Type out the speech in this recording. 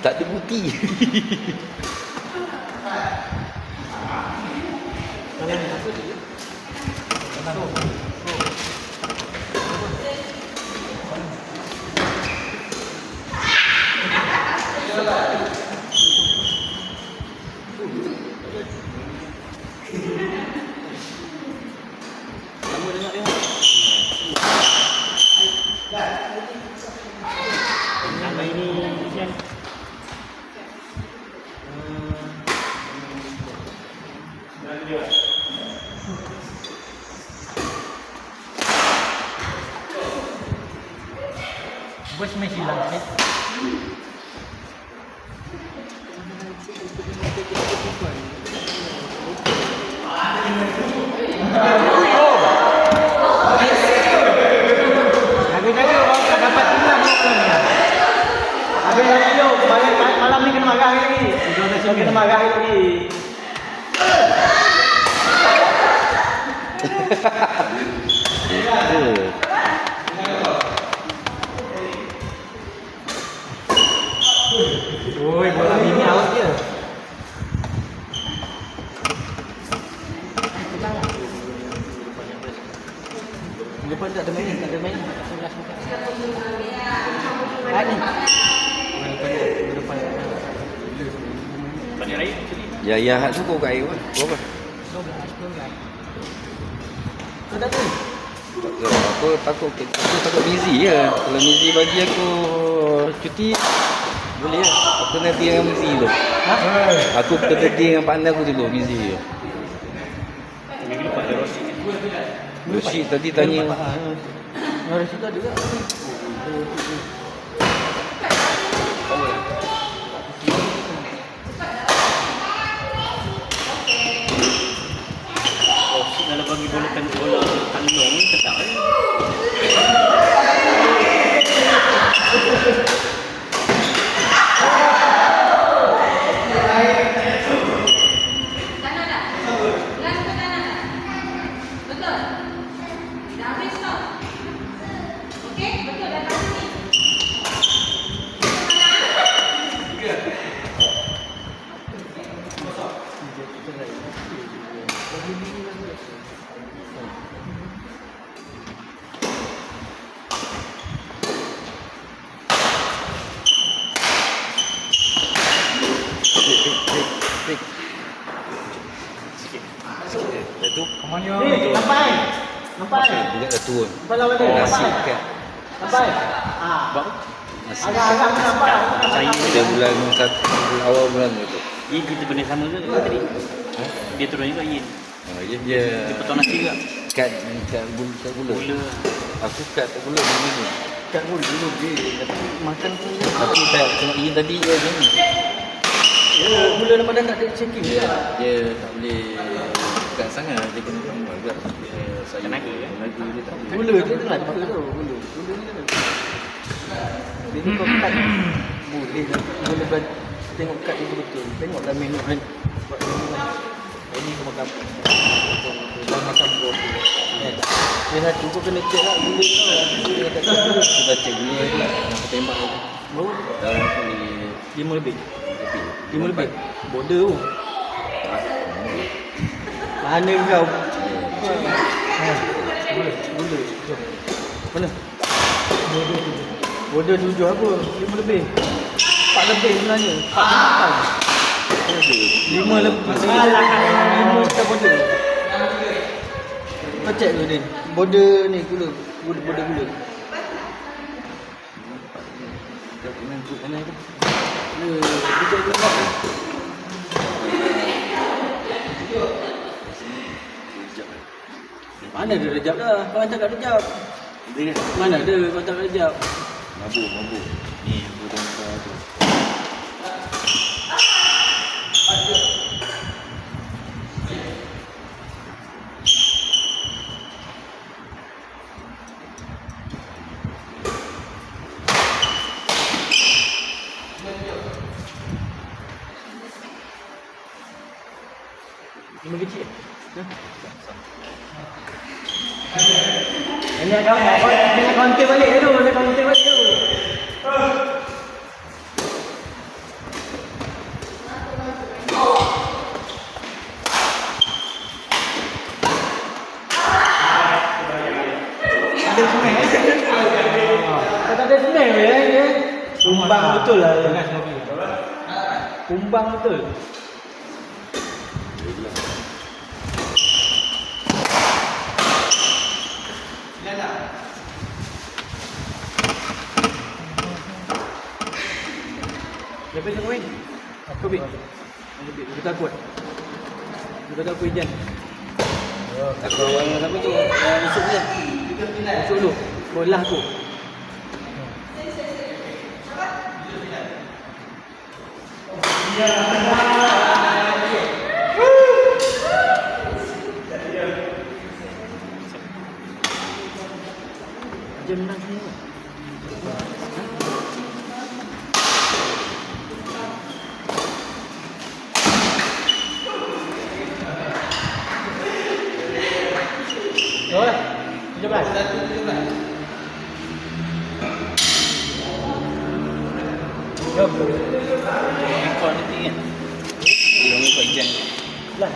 Tak ada bukti. Nama ini kan. Bos masih hilang kan? Jaga-jaga orang tak dapat tinggal habis lagi yuk, malam ni kena marah lagi. Kena marah lagi. Oi, bola ini out dia. Depan tak ada main, tak ada main. Ani. Depan raya. Ya, ya, hak suka kat air. Berapa? 12. Kau tak tahu? Aku takut busy je. Kalau busy bagi aku cuti, boleh lah. Aku nanti dengan busy tu. Ha? Aku terteti dengan partner aku dulu, busy je. Ini lupa ada Rosi. Rosi tadi tanya. Rosi tu ada tak? Rosi kalau bagi bola kandung tetap. Dah tu. Sampai. Sampai. Dia dah turun. Sampai lawan dia. Nasi Sampai. kan. Sampai. Bang. Nasi. Agak sampai. Pada bulan awal bulan tu. Yin kita benda sama ke tadi? Dia turun juga Yin. Dia Dia potong nasi juga. kat gula. Gula. Aku kat gula ni. Kat dulu dia. Tapi makan pun dia. Tapi tak tengok ini tadi dia ni. Ya, gula Ramadan tak ada checking dia. Dia tak boleh dekat sangat, dia kena tambah juga. Saya Tenaga, ya? Tenaga dia tak boleh. Gula dia tengah ada tu. Gula ni kan. Dia ni kau kat boleh lah. Boleh tengok kat dia betul. Tengoklah menu kan. Buat menu kan. Ini kau makan. Kau makan buah tu. Dia satu kau kena check lah gula tu. Dia tak check gula. Kita cek gula tu lah. Aku tembak tu. Baru Dalam boleh 5 lebih. lebih. 5 lebih. Border tu. Mana kau? Gula. Jom. Mana? Border 7 apa? 5 lebih. 4 lebih sebenarnya. 5 lebih. 5 kita border. Kau check dulu Din. Border ni gula. Border gula. Kita kena duduk mana tu? Dia check dulu. Mana ada rejab dah? Kau hantar kat rejab. Mana ada kau hantar kat rejab? Mabuk. Ni budang tu. Lima biji. Ini ada apa? Ini konti balik dulu, ini konti balik dulu. Kumbang betul lah. Kumbang betul. Siapa yang main? Aku Bik. Aku takut. Aku takut hujan. Takut orang apa tu? Masuk je. Masuk dulu. Bola aku. Jam menang semua. Oh, 17. Jom. Rekod nanti kan. Dia orang ikut hujan. Lah.